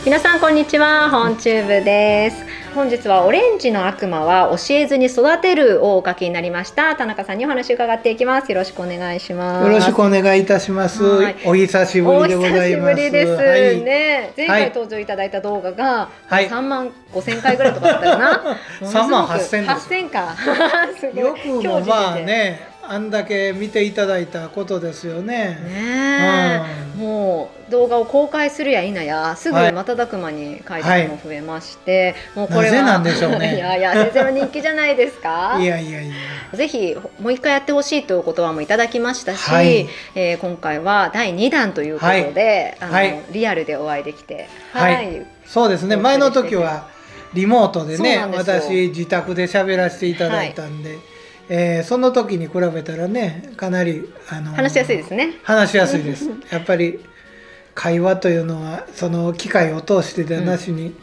皆さんこんにちは、本チューブです。本日はオレンジの悪魔は教えずに育てるをお書きになりました田中さんにお話を伺っていきます。よろしくお願いします。よろしくお願いいたします。お久しぶりでございます。お久しぶりです、ね。前回登場いただいた動画が3万5,000回ぐらいとかだったかな。3万8,000です。8,000か。すごい。よくもまあね。あんだけ見ていただいたことですよね。もう動画を公開するや否やすぐ瞬く間に回数も増えまして、もうこれはなぜなんでしょうね。いやいや先生の人気じゃないですか。いやいやいや。ぜひもう一回やってほしいという言葉もいただきましたし、今回は第2弾ということで、リアルでお会いできて、そうですね。前の時はリモートでね、私自宅で喋らせていただいたんで。その時に比べたらね、かなり話しやすいですね。話しやすいです。やっぱり会話というのはその機械を通してではなしに、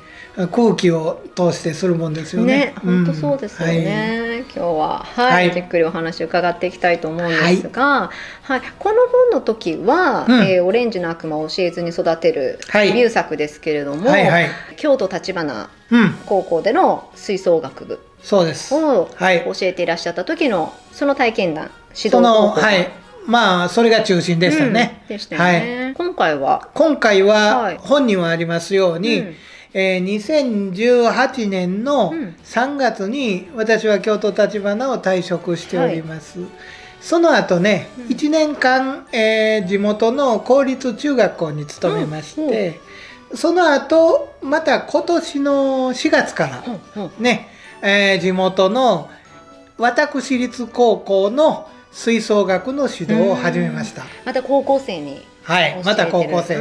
空気を通してするもんですよね。本当そうですよね。今日はじっくりお話を伺っていきたいと思うんですが、この本の時は、オレンジの悪魔を教えずに育てるデビュー作ですけれども、京都橘高校での吹奏楽部そうですを教えていらっしゃった時のその体験談、指導方法、まあそれが中心でしたね。今回は本にはありますように、2018年の3月に私は京都橘を退職しております。その後ね、1年間、地元の公立中学校に勤めまして、その後また今年の4月からね、地元の私立高校の吹奏楽の指導を始めました。また高校生にまた高校生、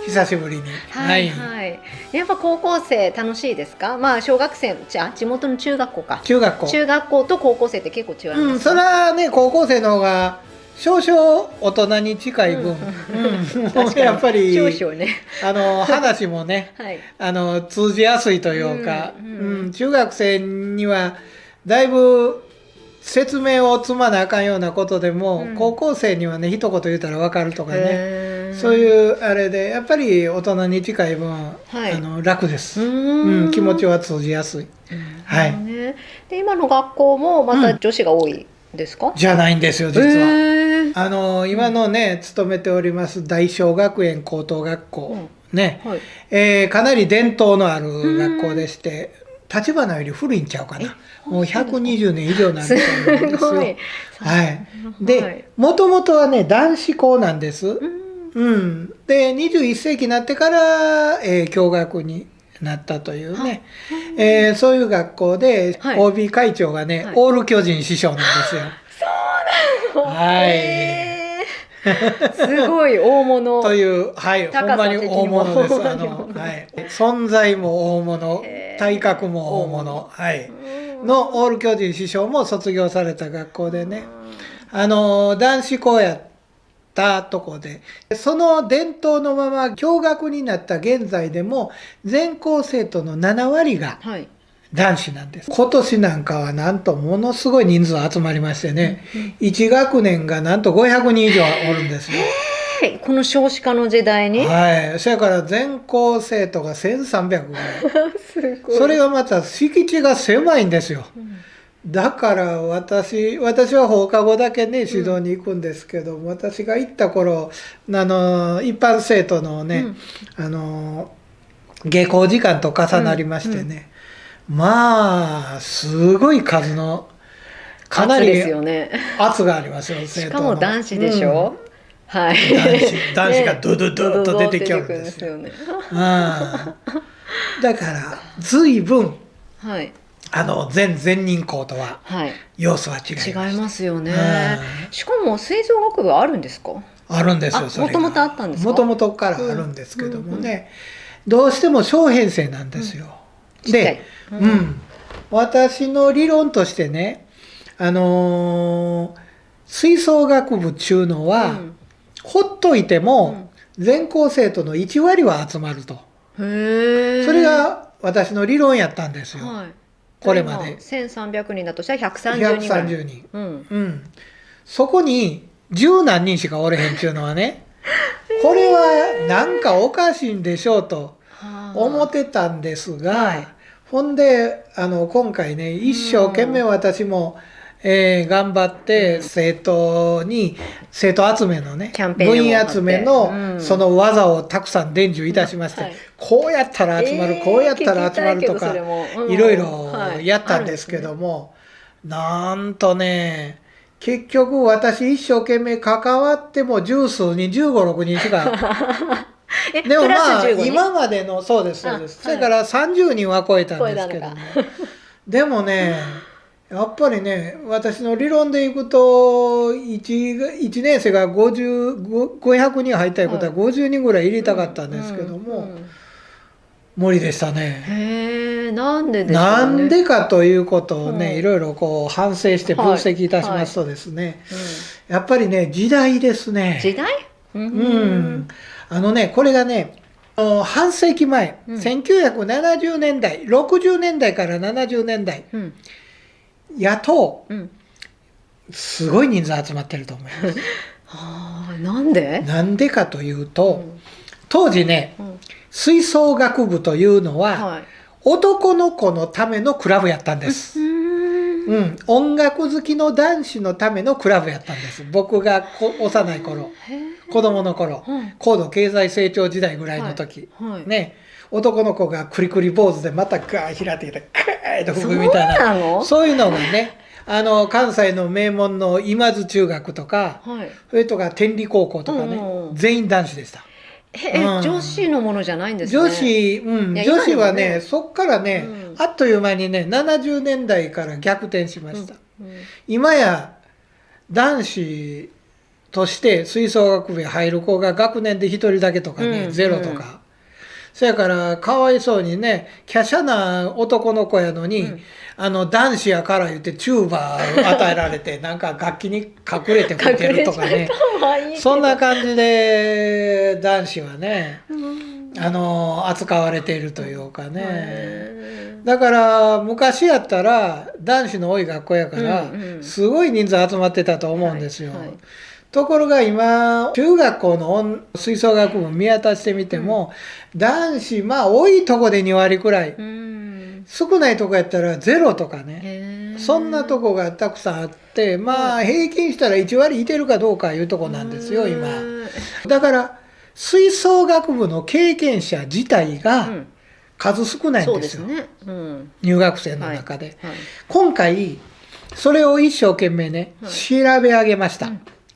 久しぶりに。やっぱ高校生楽しいですか？まあ小学生地元の中学校か。中学校と高校生って結構違いますか？それはね、高校生の方が少々大人に近い分、やっぱり話もね、通じやすいというか、中学生にはだいぶ説明を積まなあかんようなことでも、高校生にはね一言言ったら分かるとかね、そういうあれでやっぱり大人に近い分、楽です。気持ちは通じやすい。で今の学校もまた女子が多いですか？じゃないんですよ、実は。今のね勤めております大正学園高等学校ね、かなり伝統のある学校でして、橘より古いんちゃうかな。もう120年以上なんですよ。で、もともとはね男子校なんです。で21世紀になってから、共学になったというね、そういう学校で OB 会長がね、オール巨人師匠なんですよ。そうなの。すごい大物という、ほんまに大物です。存在も大物、体格も大物、のオール巨人師匠も卒業された学校でね、男子校やったとこで、その伝統のまま共学になった現在でも全校生徒の7割が男子なんです。今年なんかはなんとものすごい人数集まりましてね、1学年がなんと500人以上おるんですよ。この少子化の時代に。それから全校生徒が1300ぐらい。それがまた敷地が狭いんですよ。だから私は放課後だけね指導に行くんですけど、私が行った頃一般生徒のね、下校時間と重なりましてね、まあすごい数のかなり圧がありますよ。しかも男子でしょ。男子がドドドッと出てきゃうんですよ。だから随分全人校とは様子は違います。違いますよね。しかも吹奏楽部あるんですか？あるんですよ。それがもともとあったんですか？もともとからあるんですけどもね、どうしても小編成なんですよ。で、私の理論としてね、吹奏楽部っちゅうのは、ほっといても全校生徒の1割は集まると。それが私の理論やったんですよ。これまで。1300人だとしたら130人ぐらい。130人。そこに十何人しかおれへんっていうのはね、これはなんかおかしいんでしょうと思ってたんですが、ほんで今回ね一生懸命私も、頑張って生徒集めのね部員集めのその技をたくさん伝授いたしまして、こうやったら集まる、こうやったら集まるとかいろいろやったんですけども、なんとね結局私一生懸命関わっても十数人15、6人しかでもまあ今までのそうですそうです、それから30人は超えたんですけどもでもねやっぱりね私の理論でいくと 1年生が500人入ったいうことは50人ぐらい入れたかったんですけども、無理でしたね。へー、なんででしょうね。なんでかということをね、いろいろこう反省して分析いたしますとですね、やっぱりね時代ですね。時代？これがね半世紀前、1970年代60年代から70年代、やっと、すごい人数集まってると思います。なんでかというと、当時ね、吹奏楽部というのは、男の子のためのクラブやったんです。音楽好きの男子のためのクラブやったんです。僕が幼い頃、子供の頃、高度経済成長時代ぐらいの時、ね、男の子がクリクリ坊主でまたガー開いてきてカーッと吹くみたいな、そういうのがね関西の名門の今津中学とか、それとか天理高校とかね、全員男子でした。女子のものじゃないんですね。女子はねそっからね、あっという間にね70年代から逆転しました。今や男子として吹奏楽部へ入る子が学年で1人だけとかね、ゼロとか。そやからかわいそうにね華奢な男の子やのに、男子やから言ってチューバー与えられてなんか楽器に隠れて吹いてるとかねそんな感じで男子はね扱われているというかね。だから昔やったら男子の多い学校やからすごい人数集まってたと思うんですよ。ところが今中学校の吹奏楽部見渡してみても、男子多いとこで2割くらい、少ないとこやったら0とかね、そんなとこがたくさんあって、平均したら1割いてるかどうかいうとこなんですよ今。だから吹奏楽部の経験者自体が数少ないんですよ、入学生の中で。今回それを一生懸命ね調べ上げました。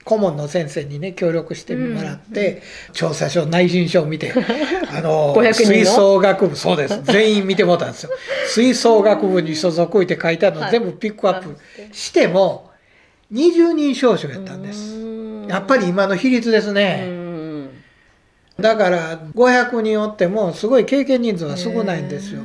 顧問の先生にね協力してもらって、調査書内申書を見て吹奏楽部そうです全員見てもらったんですよ。吹奏楽部に所属って書いてあるの全部ピックアップしても20人少々やったんです。やっぱり今の比率ですね。だから500人おってもすごい経験人数は少ないんですよ。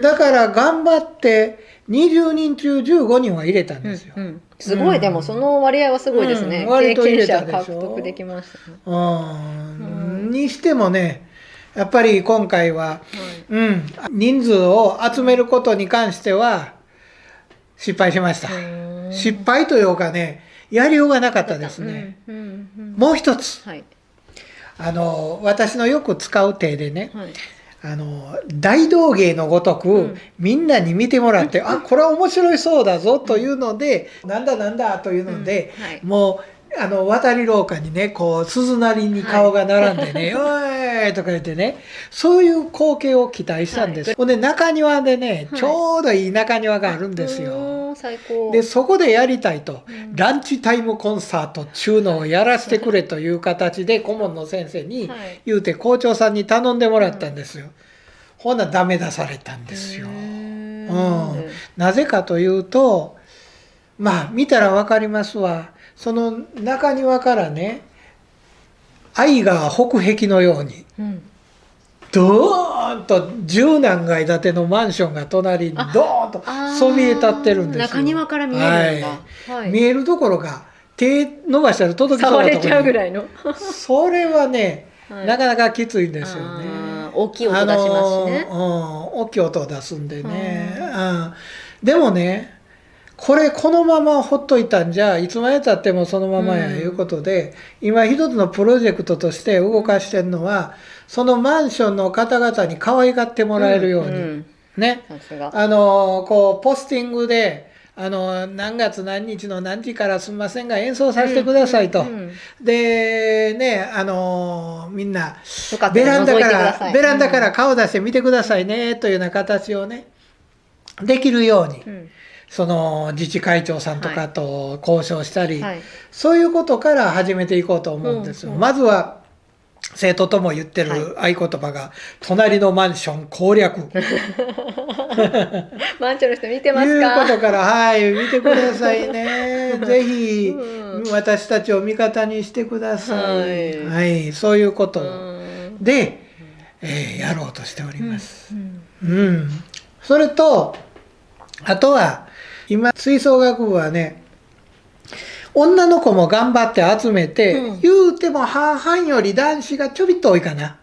だから頑張って20人中15人は入れたんですよ。すごい、でもその割合はすごいですね。割と入れた経験者獲得できましたね。にしてもねやっぱり今回は、人数を集めることに関しては失敗しました。失敗というかねやりようがなかったですね。もう一つ、私のよく使う手でね、大道芸のごとく、みんなに見てもらって、これは面白いそうだぞというので、なんだというので、もう渡り廊下にねこう鈴なりに顔が並んでね「おい!」とか言ってねそういう光景を期待したんです。ほんで中庭でねちょうどいい中庭があるんですよ。でそこでやりたいと、ランチタイムコンサートっちゅうのをやらせてくれという形で顧問の先生に言うて校長さんに頼んでもらったんですよ。ほなダメ出されたんですよ。なぜかというと見たら分かりますわ。その中庭からね愛が北壁のように、ドーンと十何階建てのマンションが隣にドーンとそびえ立ってるんですよ。中庭から見えるんだ、見えるところが手伸ばしたら届きそうなところに触れちゃうぐらいのそれはね、なかなかきついんですよね。大きい音出しますしね。大きい音を出すんでね。でもねこのままほっといたんじゃいつまでたってもそのままやいうことで、今一つのプロジェクトとして動かしてるのは、そのマンションの方々に可愛がってもらえるように、ね、こうポスティングで何月何日の何時からすみませんが演奏させてくださいと、でね、みんなベランダから顔出して見てくださいねというような形をねできるように、その自治会長さんとかと交渉したり、そういうことから始めていこうと思うんですよ。まずは生徒とも言ってる合言葉が、隣のマンション攻略。マンションの人見てますか？いうことから、見てくださいね。ぜひ、私たちを味方にしてください。そういうことで、やろうとしております。それと、あとは、今、吹奏楽部はね、女の子も頑張って集めて、言うても半々より男子がちょびっと多いかな。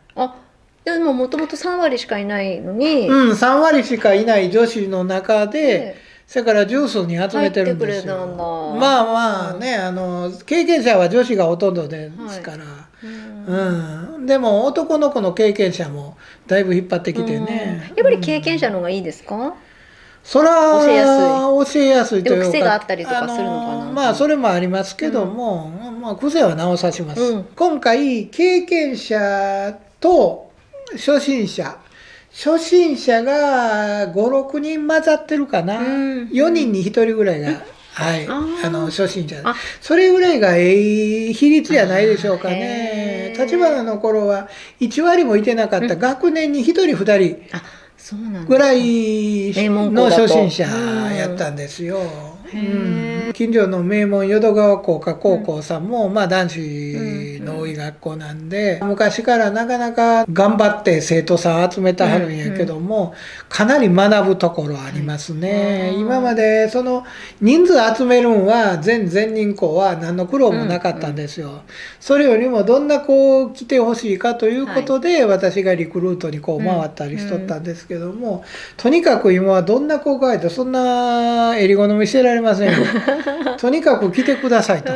でももともと3割しかいないのに、3割しかいない女子の中で、それから十数人集めてるんですよ。まあまあね、経験者は女子がほとんどですから、でも男の子の経験者もだいぶ引っ張ってきてね。やっぱり経験者の方がいいですか？それは教えやすいというか、でも癖があったりとかするのかな。まあそれもありますけども、まあ癖は直さします。今回経験者と初心者が5、6人混ざってるかな。4人に1人ぐらいが初心者。それぐらいが比率じゃないでしょうかね。立花の頃は1割もいてなかった、学年に1人2人ぐらいの初心者やったんですよ。近所の名門淀川工科高校さんも、まあ男子の多い学校なんで、昔からなかなか頑張って生徒さん集めてはるんやけども、かなり学ぶところありますね。今までその人数集めるんは全人校は何の苦労もなかったんですよ。それよりもどんな子を来てほしいかということで、私がリクルートにこう回ったりしとったんですけども、とにかく今はどんな子がいてそんな襟好みしてられませんよ。とにかく来てくださいと、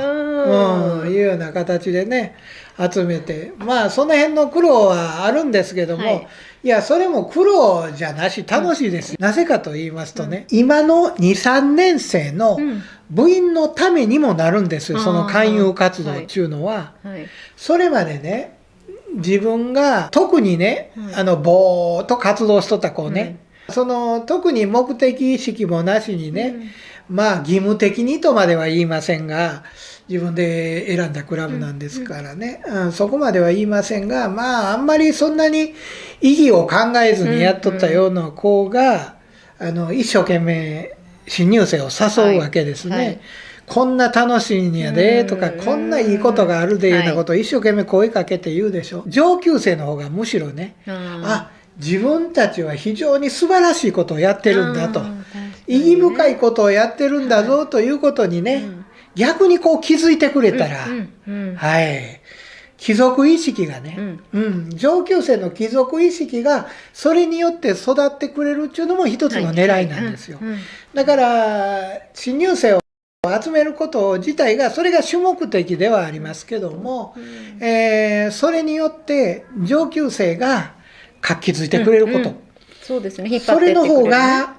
いうような形でね集めて、まあその辺の苦労はあるんですけども、いやそれも苦労じゃなし楽しいです。なぜかと言いますとね、今の2、3年生の部員のためにもなるんですよ、その勧誘活動っていうのは。それまでね、自分が特にね、ぼーっと活動しとった子ね、その特に目的意識もなしにね、まあ義務的にとまでは言いませんが、自分で選んだクラブなんですからね、そこまでは言いませんが、まああんまりそんなに意義を考えずにやっとったような子が、一生懸命新入生を誘うわけですね。こんな楽しいんやでとか、こんないいことがあるでいうようなことを一生懸命声かけて言うでしょ。上級生の方がむしろね、自分たちは非常に素晴らしいことをやってるんだと、意義深いことをやってるんだぞということにね、逆にこう気づいてくれたら、貴族意識がね、上級生の貴族意識がそれによって育ってくれるっていうのも一つの狙いなんですよ。だから新入生を集めること自体がそれが主目的ではありますけども、それによって上級生が活気づいてくれること、そうですね、引っ張ってってくれる、それの方が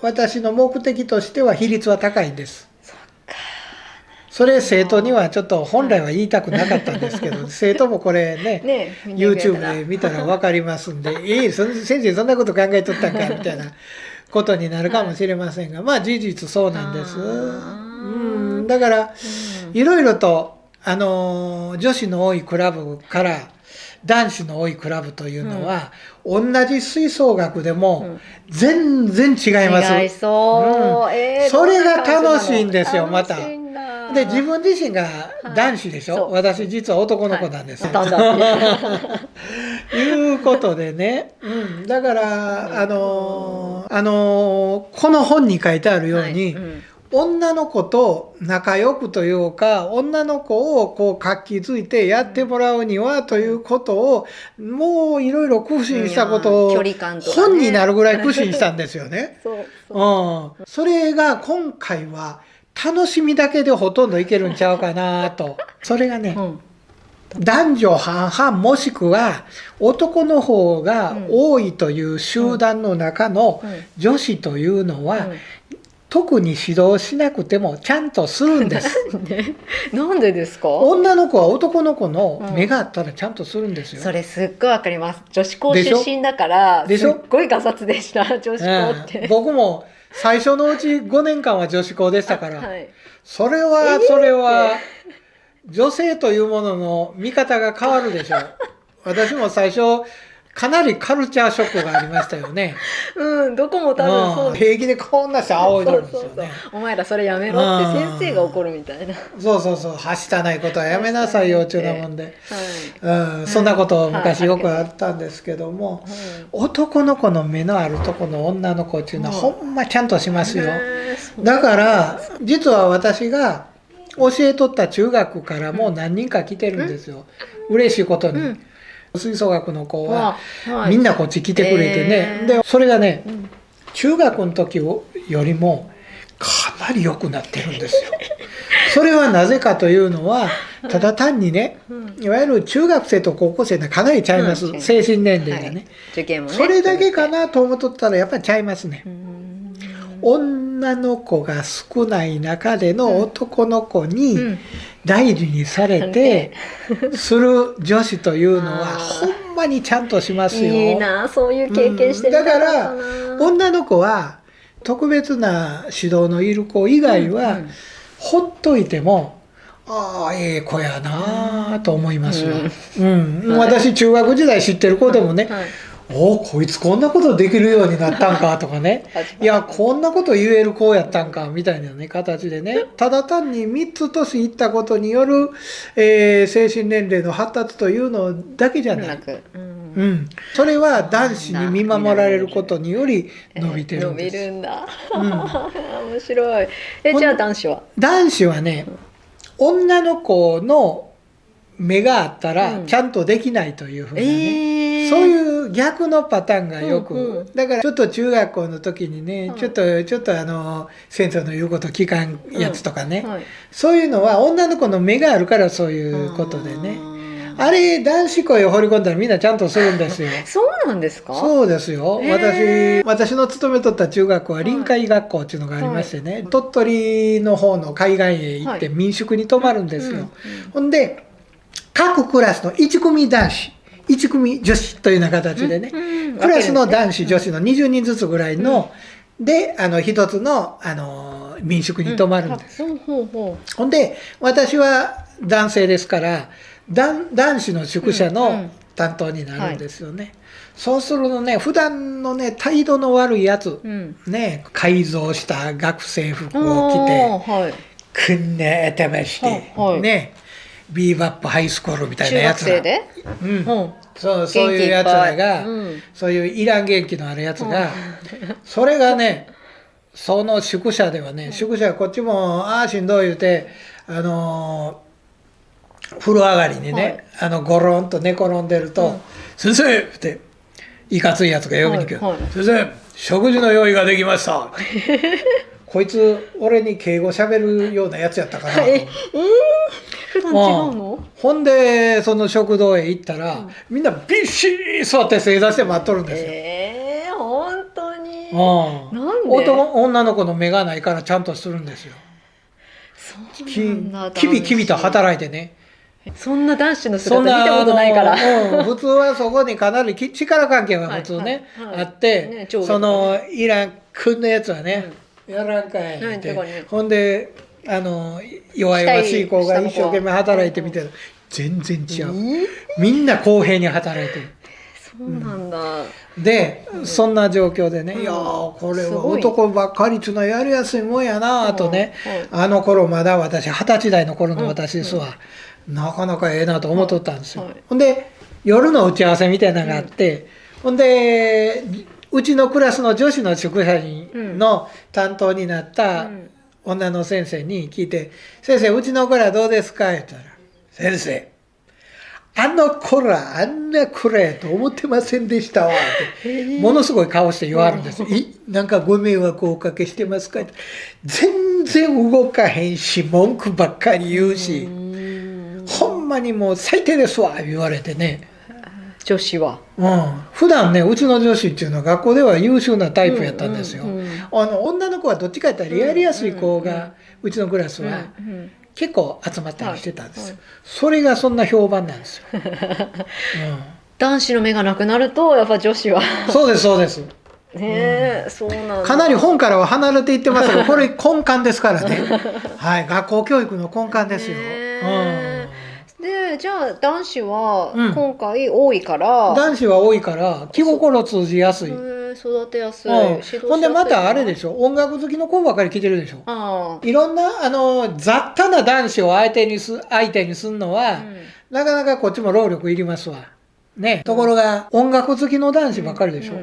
私の目的としては比率は高いんです。それ生徒にはちょっと本来は言いたくなかったんですけど、生徒もこれね、YouTube で見たら分かりますんで、先生そんなこと考えとったんかみたいなことになるかもしれませんが、まあ事実そうなんです。だからいろいろと女子の多いクラブから男子の多いクラブというのは、同じ吹奏楽でも全然違います。違いそう。それが楽しいんですよ、また。で、自分自身が男子でしょ、私実は男の子なんですよ。いうことでね、だからこの本に書いてあるように、女の子と仲良くというか、女の子をこう活気づいてやってもらうにはということを、もういろいろ苦心したことを、本になるぐらい苦心したんですよね。それが今回は楽しみだけでほとんどいけるんちゃうかなと。それがね、男女半々もしくは男の方が多いという集団の中の女子というのは、特に指導しなくてもちゃんとするんです。なんでですか？女の子は男の子の目があったらちゃんとするんですよ。それすっごいわかります。女子校出身だからすっごいガサツでした、女子校って。僕も最初のうち5年間は女子校でしたから、それは女性というものの見方が変わるでしょう。私も最初かなりカルチャーショックがありましたよね。どこも多分そう。平気でこんな人仰いでるんですよね。お前らそれやめろって先生が怒るみたいな。はしたないことはやめなさいよっていうなもんで、そんなこと昔よくあったんですけども、男の子の目のあるとこの女の子っていうのはほんまちゃんとしますよ。だから実は私が教えとった中学からも何人か来てるんですよ。嬉しいことに。吹奏楽の子はみんなこっち来てくれてね、でそれがね、中学の時よりもかなり良くなってるんですよ。それはなぜかというのは、ただ単にね、いわゆる中学生と高校生ってかなりちゃいます、精神年齢がね。それだけかなと思っとったらやっぱりちゃいますね。女の子が少ない中での男の子に大事にされてする女子というのはほんまにちゃんとしますよ。いいな、そういう経験してみただから女の子は特別な指導のいる子以外はほっといても、ああええ子やなと思いますよ。私中学時代知ってる子でもね、こいつこんなことできるようになったんかとかね、いやこんなこと言える子やったんかみたいなね形でね、ただ単に3つ年いったことによる、精神年齢の発達というのだけじゃない。それは男子に見守られることにより伸びてるんです。伸びるんだ。面白い。じゃあ男子はね、女の子の目があったらちゃんとできないというふうなね、そういう逆のパターンがよく、だからちょっと中学校の時にね、ちょっと先生の言うこと聞かんやつとかね、そういうのは女の子の目があるからそういうことでね、あれ男子校へ放り込んだらみんなちゃんとするんですよ。そうなんですか？そうですよ。私の勤めとった中学校は臨海学校っていうのがありましてね、鳥取の方の海岸へ行って民宿に泊まるんですよ。ほんで各クラスの1組男子1組女子というような形でね、クラスの男子女子の20人ずつぐらいので一つの民宿に泊まるんです。ほんで私は男性ですから男子の宿舎の担当になるんですよね。そうするとね、普段のね態度の悪いやつ、ね、改造した学生服を着て、くんね頭してね、ビーバップハイスクールみたいなやつら、そういうやつらが、そういういらん元気のあるやつが、それがね、その宿舎ではね、宿舎こっちもしんどい言うて風呂上がりにね、ゴロンと寝転んでると「先生!」っていかついやつが呼びに来る「先生食事の用意ができました」こいつ俺に敬語しゃべるようなやつやったかなと。普段違うの？ほんでその食堂へ行ったら、みんなびっしり座って正座して待っとるんですよ。本当に？なんで？女の子の目がないからちゃんとするんですよ。キビキビと働いてね。そんな男子の姿見たことないから。普通はそこにかなり力関係が普通ねあって、そのイラン君のやつはね、やらんかいって、ほんで弱々しい子が一生懸命働いてみて、全然違う。みんな公平に働いてる。そうなんだ。で、そんな状況でね、いやこれは男ばっかりっつうのはやりやすいもんやなとね、あの頃まだ私20歳代の頃の私ですわ、なかなかええなと思っとったんですよ。ほんで夜の打ち合わせみたいなのがあって、ほんでうちのクラスの女子の宿舎の担当になった女の先生に聞いて「先生うちの子らどうですか?」言ったら「先生あの子らあんな子らやと思ってませんでしたわ」ってものすごい顔して言わはるんですよ。なんかご迷惑をおかけしてますか?」って全然動かへんし文句ばっかり言うしほんまにもう最低ですわ言われてね。女子は、普段ねうちの女子っていうのは学校では優秀なタイプやったんですよ。女の子はどっちかやったらやりやすい子がうちのクラスは結構集まったりしてたんですよ。それがそんな評判なんですよ。男子の目がなくなるとやっぱ女子はそうですそうです。そうなんだ。かなり本からは離れていってますがこれ根幹ですからね。はい、学校教育の根幹ですよ。でじゃあ男子は今回多いから、男子は多いから気心通じやすい、育てやすい、ほんでまたあれでしょ音楽好きの子ばかり来てるでしょ。いろんな雑多な男子を相手にすんのは、なかなかこっちも労力いりますわね。ところが音楽好きの男子ばっかりでしょ。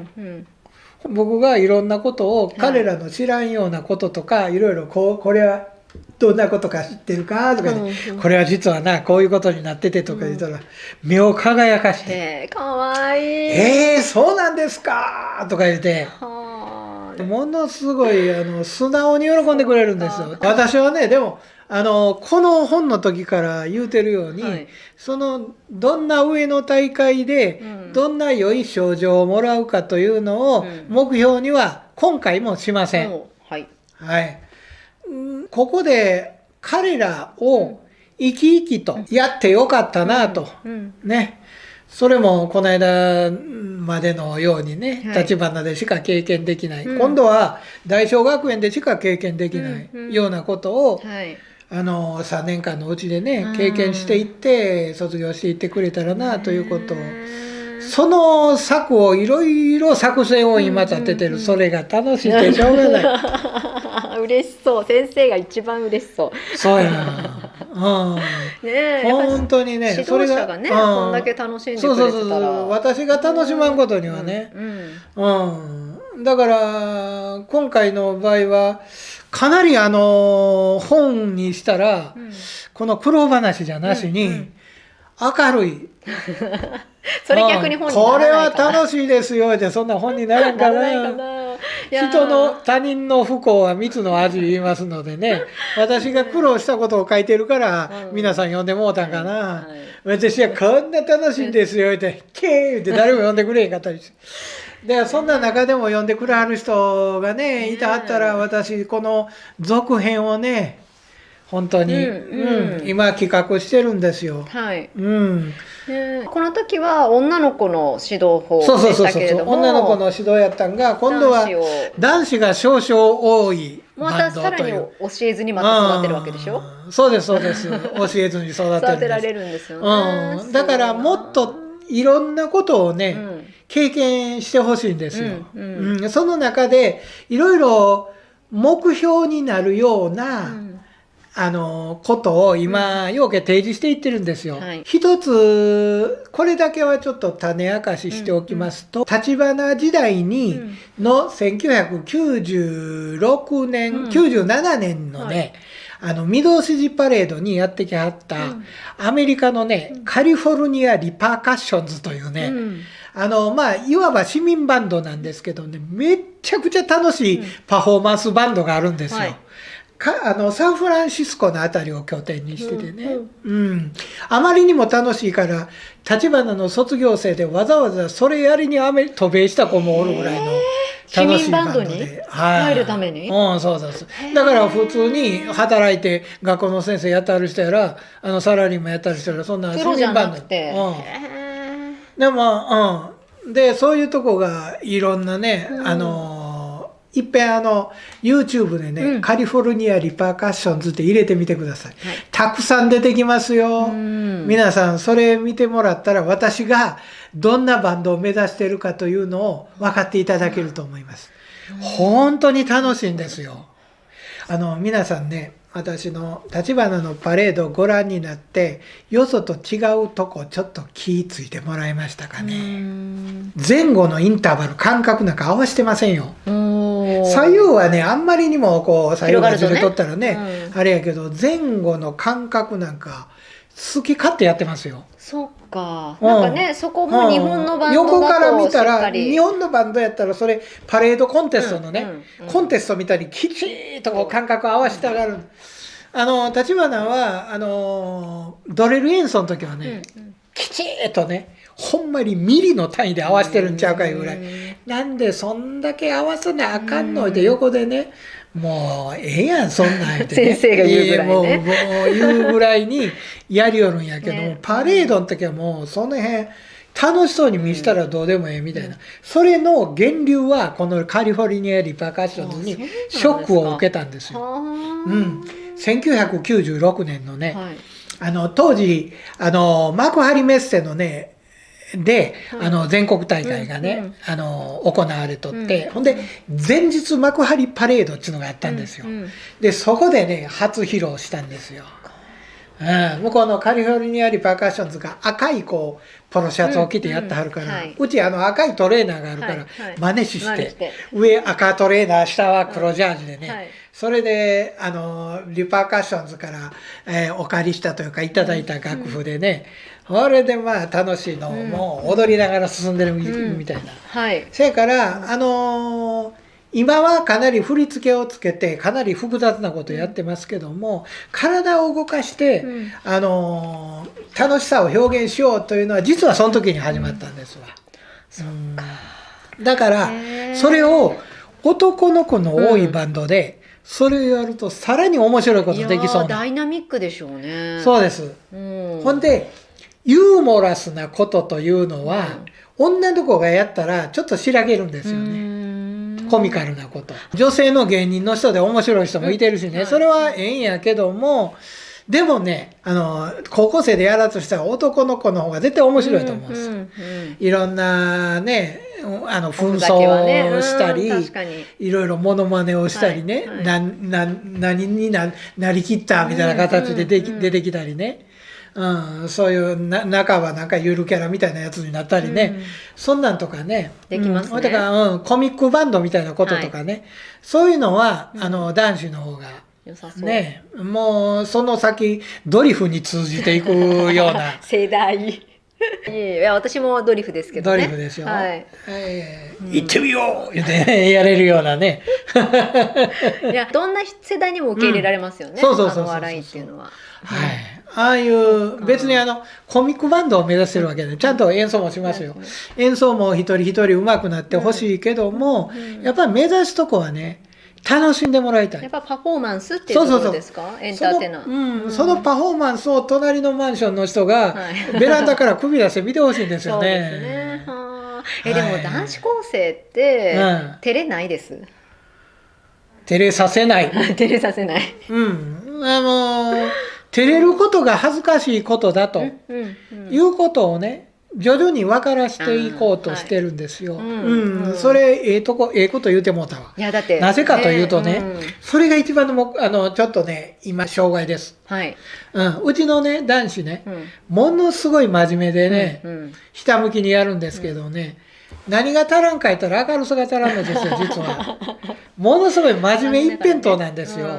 僕がいろんなことを彼らの知らんようなこととかいろいろこれはどんなことか知ってるかとか、これは実はなこういうことになっててとか言ったら、目を輝かしてかわいいそうなんですかとか言ってものすごい素直に喜んでくれるんですよ。私はねでもこの本の時から言うてるように、どんな上の大会でどんな良い賞状をもらうかというのを目標には今回もしません。ここで彼らを生き生きとやってよかったなと、ね、それもこの間までのようにね立花でしか経験できない、今度は大正学園でしか経験できないようなことを、3年間のうちでね経験していって卒業していってくれたらなということを、その策をいろいろ作戦を今立ててる、それが楽しいってしょうがない嬉しそう。先生が一番嬉しそう。そうやな。本当にね、指導者がね、こんだけ楽しんでくれてたら。私が楽しまんことにはね。だから今回の場合はかなり本にしたら、この苦労話じゃなしに明るい。それ逆に本にならないかな。これは楽しいですよってそんな本にならんかな。他人の不幸は蜜の味言いますのでね、私が苦労したことを書いてるから皆さん読んでもうたんかな。私はこんな楽しいんですよってケーって誰も読んでくれへんかったりして、でそんな中でも読んでくれはる人がねいたはったら、私この続編をね本当に、今企画してるんですよ。この時は女の子の指導法でしたけれども、女の子の指導やったんが今度は男子が少々多いバンドという。またさらに教えずにまた育てるわけでしょ。そうです教えずに育てられるんですよね。だからもっといろんなことをね、経験してほしいんですよ。その中でいろいろ目標になるような、ことを今ようけ提示していってるんですよ。一つこれだけはちょっと種明かししておきますと、立花時代にの1996年、97年のね、御堂筋パレードにやってきはったアメリカのね、カリフォルニアリパーカッションズというね、いわば市民バンドなんですけどね、めっちゃくちゃ楽しいパフォーマンスバンドがあるんですよ。サンフランシスコのあたりを拠点にしててね、あまりにも楽しいから立花の卒業生でわざわざそれやりに渡米した子もおるぐらいの楽しいバンドで入るために、そうです。だから普通に働いて学校の先生やったる人やらサラリーマンやったる人やらそんな市民バンドでもでそういうとこがいろんなね、いっぺんYouTube でね、カリフォルニアリパーカッションズって入れてみてください。たくさん出てきますよ。皆さんそれ見てもらったら私がどんなバンドを目指しているかというのを分かっていただけると思います。本当に楽しいんですよ。皆さんね、私の立花のパレードをご覧になってよそと違うとこちょっと気ついてもらいましたかね。前後のインターバル間隔なんか合わせてませんよ。左右はねあんまりにもこう左右がずれとったらね、あれやけど前後の感覚なんか好き勝手やってますよ。そっか、なんかね、そこも日本のバンドだと横から見たら日本のバンドやったらそれパレードコンテストのね、コンテストみたいにきちっとこう感覚を合わせたがる。立花はドレル演奏の時はね、きちっとねほんまにミリの単位で合わせてるんちゃうかいうぐらい、なんでそんだけ合わせなあかんのって横でね、もうええやんそんなんってね先生が言うぐらいね、もう言うぐらいにやりよるんやけども、パレードの時はもうその辺楽しそうに見せたらどうでもええみたいな、それの源流はこのカリフォルニアリパーカッションズにショックを受けたんですよ。1996年のね、当時幕張メッセのねで全国大会がね行われとって、ほんで前日幕張パレードっていうのがあったんですよ。でそこでね初披露したんですよ。向こうのカリフォルニアリパーカッションズが赤いこうポロシャツを着てやってはるから、うち赤いトレーナーがあるから真似して上赤トレーナー下は黒ジャージでね、それでリパーカッションズから、お借りしたというかいただいた楽譜でね、それでまあ楽しいのをもう踊りながら進んでるみたいな。そやから今はかなり振り付けをつけてかなり複雑なことをやってますけども、体を動かして、楽しさを表現しようというのは実はその時に始まったんですわ。だからそれを男の子の多いバンドで、それをやるとさらに面白いことできそうな。ダイナミックでしょうね。そうです。ほんでユーモラスなことというのは、女の子がやったらちょっとしらけるんですよね。コミカルなこと。女性の芸人の人で面白い人もいてるしね、それはええんやけども、でもね高校生でやらとしたら男の子の方が絶対面白いと思うんですよ。いろんなね紛争をしたり、いろいろモノマネをしたりね、何になりきったみたいな形で出てきたりね、そういう中はなんかゆるキャラみたいなやつになったりね、そんなんとかねできますね。だからコミックバンドみたいなこととかね、そういうのは男子の方が良さそうね、もうその先ドリフに通じていくような世代いや私もドリフですけどね。ドリフですよ。行ってみよう言ってやれるようなねいやどんな世代にも受け入れられますよね、笑いっていうのは。ああいう別にコミックバンドを目指してるわけでちゃんと演奏もしますよ。演奏も一人一人上手くなってほしいけども、やっぱり目指すとこはね楽しんでもらいたい。やっぱパフォーマンスっていうところですか？エンターテイナー。そのパフォーマンスを隣のマンションの人がベランダから首出して見てほしいんですよね。でも男子高生って照れないです。照れさせない。照れさせない。照れることが恥ずかしいことだということをね徐々に分からしていこうとしてるんですよ。それええこと言うてもうたわ。なぜかというとね、それが一番のちょっとね今障害です。うちのね男子ね、ものすごい真面目でね、ひたむきにやるんですけどね、何が足らんか言ったら明るさが足らんのですよ実は。ものすごい真面目一辺倒なんですよ。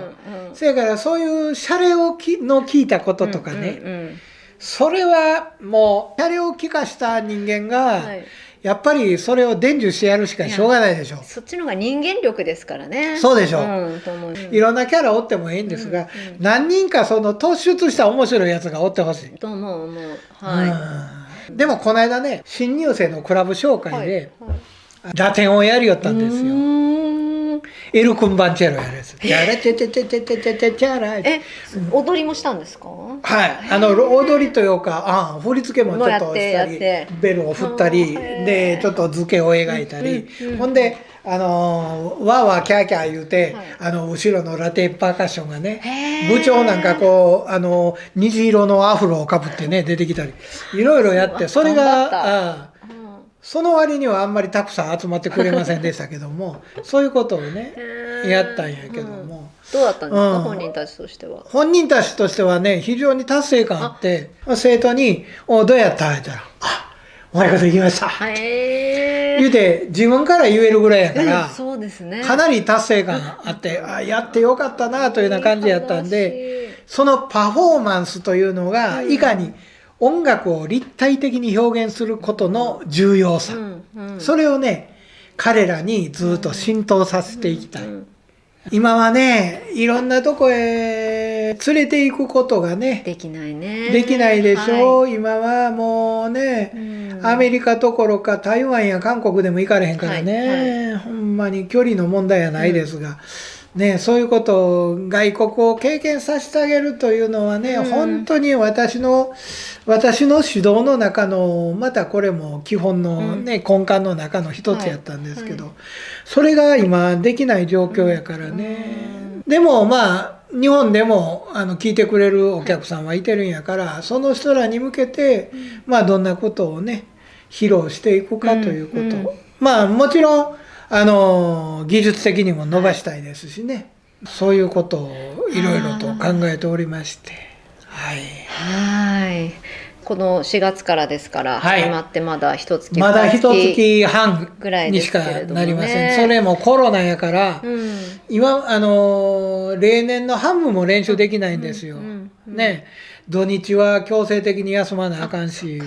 それからそういうシャレの聞いたこととかね、それはもうシャレを聞かした人間が、やっぱりそれを伝授してやるしかしょうがないでしょ。そっちの方が人間力ですからね。そうでしょう。いろんなキャラおってもいいんですが、何人かその突出した面白いやつがおってほしい。と思う。でもこの間ね新入生のクラブ紹介でラテンをやりよったんですよ。エル・クンバンチェロやるやつ。踊りもしたんですか？踊りというか振り付けもちょっとしたりベルを振ったりでちょっと図形を描いたり、ほんでわーわーキャーキャー言うて、後ろのラテンパーカッションがね部長なんかこう虹色のアフロをかぶってね出てきたりいろいろやって、それがその割にはあんまりたくさん集まってくれませんでしたけどもそういうことをねやったんやけども、どうだったんですか、本人たちとしては。本人たちとしてはね非常に達成感あって、生徒に「どうやった?」って言ったら「うまいこといきました言うて自分から言えるぐらいやから、そうですね、かなり達成感あってやってよかったなというような感じやったんで、そのパフォーマンスというのがいかに音楽を立体的に表現することの重要さ、それをね彼らにずっと浸透させていきたい。今はねいろんなとこへ連れていくことがねできないでしょう、今はもうね、アメリカどころか台湾や韓国でも行かれへんからね、ほんまに距離の問題やないですが、ね、そういうことを外国を経験させてあげるというのはね、本当に私の指導の中のまたこれも基本のね、根幹の中の一つやったんですけど、それが今できない状況やからね、でもまあ日本でも聞いてくれるお客さんはいてるんやから、その人らに向けてまあどんなことをね披露していくかということ、まあもちろん技術的にも伸ばしたいですしね、そういうことをいろいろと考えておりまして、この4月からですから、始まってまだ1月半ぐらいにしかなりません。それもコロナやから、今例年の半分も練習できないんですよ。ね、土日は強制的に休まなあかんし、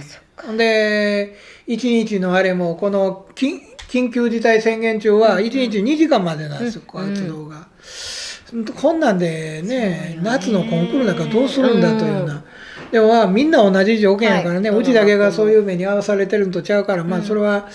で1日のあれもこの緊急事態宣言中は1日2時間までなんですよ、活動が。こんなんでね、夏のコンクールなんかどうするんだというような。でもみんな同じ条件やからね、うちだけがそういう目に遭わされてるのとちゃうから、まあそれは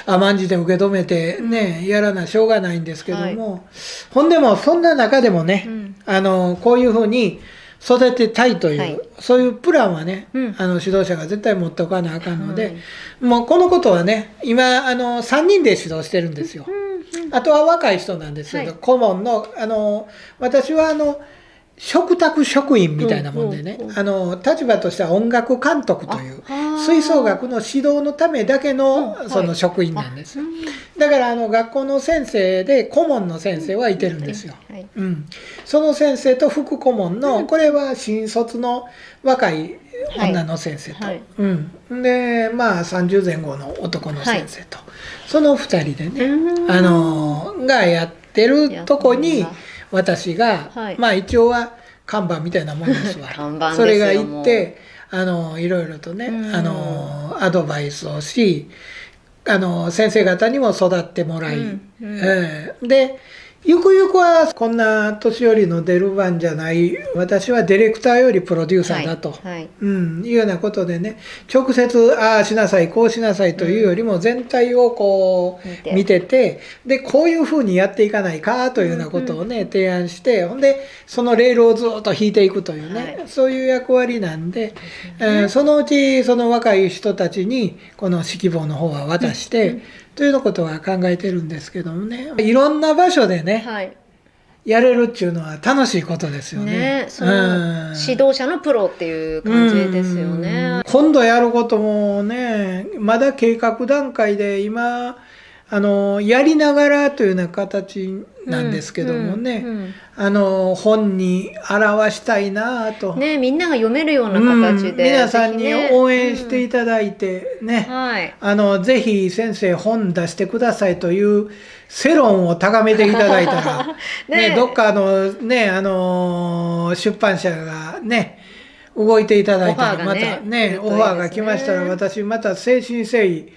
甘んじて受け止めてね、やらなしょうがないんですけども、ほんでもそんな中でもね、こういうふうに育てたいという、そういうプランはね、指導者が絶対持っておかなあかんので、もうこのことはね今3人で指導してるんですよ。あとは若い人なんですけど、顧問の私は嘱託職員みたいなもんでね、立場としては音楽監督という吹奏楽の指導のためだけのその職員なんです。だから学校の先生で顧問の先生はいてるんですよ。その先生と副顧問のこれは新卒の若い女の先生と、でまあ30前後の男の先生と、その2人でねがやってるとこに私が、まあ一応は看板みたいなもんですわ。それが行っていろいろとねアドバイスをし、先生方にも育ってもらい、でゆくゆくはこんな年寄りの出る番じゃない、私はディレクターよりプロデューサーだと、いうようなことでね、直接ああしなさいこうしなさいというよりも全体をこう見てて、でこういうふうにやっていかないかというようなことをね提案して、ほんでそのレールをずっと引いていくというね、そういう役割なんで、そのうちその若い人たちにこの指揮棒の方は渡して、というようなことは考えてるんですけどもね、いろんな場所でね、やれるっていうのは楽しいことですよね。その指導者のプロっていう感じですよね。今度やることもねまだ計画段階で今やりながらというような形なんですけどもね、本に表したいなと、みんなが読めるような形で、皆さんに応援していただいてね、ぜひ先生本出してくださいという世論を高めていただいたらどっかね出版社がね動いていただいたらまたねオファーが来ましたら、私また誠心誠意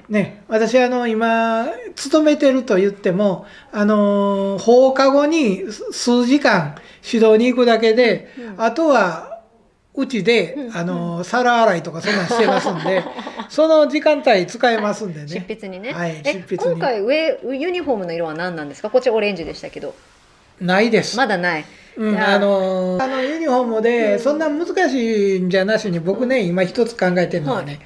ね、私今勤めてると言っても放課後に数時間指導に行くだけで、あとはうちで皿洗いとかそんなんしてますんでその時間帯使えますんでね、執筆にね。執筆に。今回ユニフォームの色は何なんですか？こっちオレンジでしたけど。ないです。まだない。ユニフォームでそんな難しいんじゃなしに、僕ね今一つ考えてるのはね、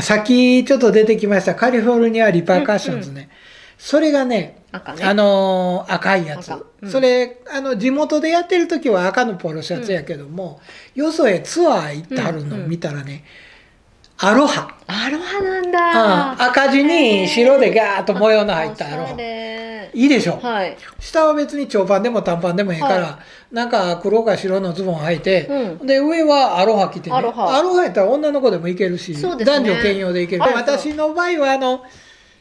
さっきちょっと出てきましたカリフォルニアリパーカッションズね、それがね赤いやつ、それ地元でやってる時は赤のポロシャツやけども、よそへツアー行ってはるのを見たらね、アロハなんだ、赤地に白でガーッと模様の入ったアロハ、いいでしょ。はい。下は別に長パンでも短パンでもいいから、はい、なんか黒か白のズボン履いて、うん、で上はアロハ着てね。アロハやったら女の子でもいけるし、ね、男女兼用でいける。私の場合は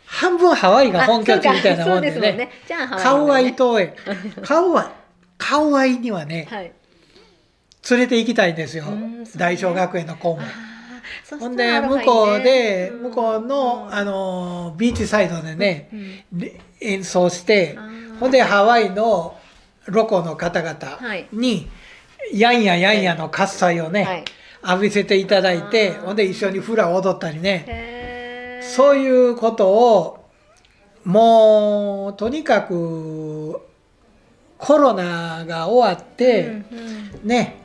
半分ハワイが本拠地みたいなもんでね。カウアイ島へ。カウアイにはね、はい、連れて行きたいんですよ。大正学園の子も。ほんで向こうのビーチサイドでね、演奏して、ほんでハワイのロコの方々にやんやの喝采をね、浴びせていただいて、ほんで一緒にフラ踊ったりね、そういうことをもうとにかくコロナが終わってね、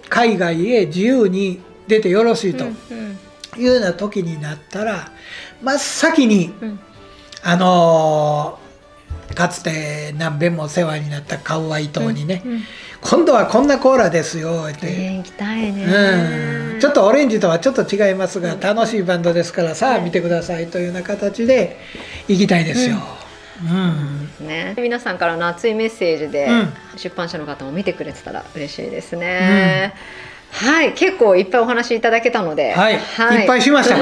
海外へ自由に出てよろしいというような時になったら、真っ先に、かつて何遍も世話になったカウアイ島にね、今度はこんなコーラですよって、行きたいね、ちょっとオレンジとはちょっと違いますが、楽しいバンドですからさあ見てくださいというような形で行きたいですよ。皆さんからの熱いメッセージで、出版社の方も見てくれてたら嬉しいですね。はい、結構いっぱいお話いただけたので、はい、いっぱいしましたか。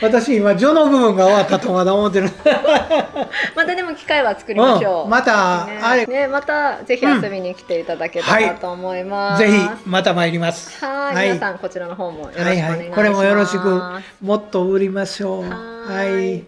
私今序の部分が終わったとまだ思ってる。またでも機会は作りましょう。またまたぜひ遊びに来ていただけたらと思います。ぜひまた参ります。はい、皆さんこちらの方もよろしくお願いします。これもよろしく、もっと売りましょう。はい。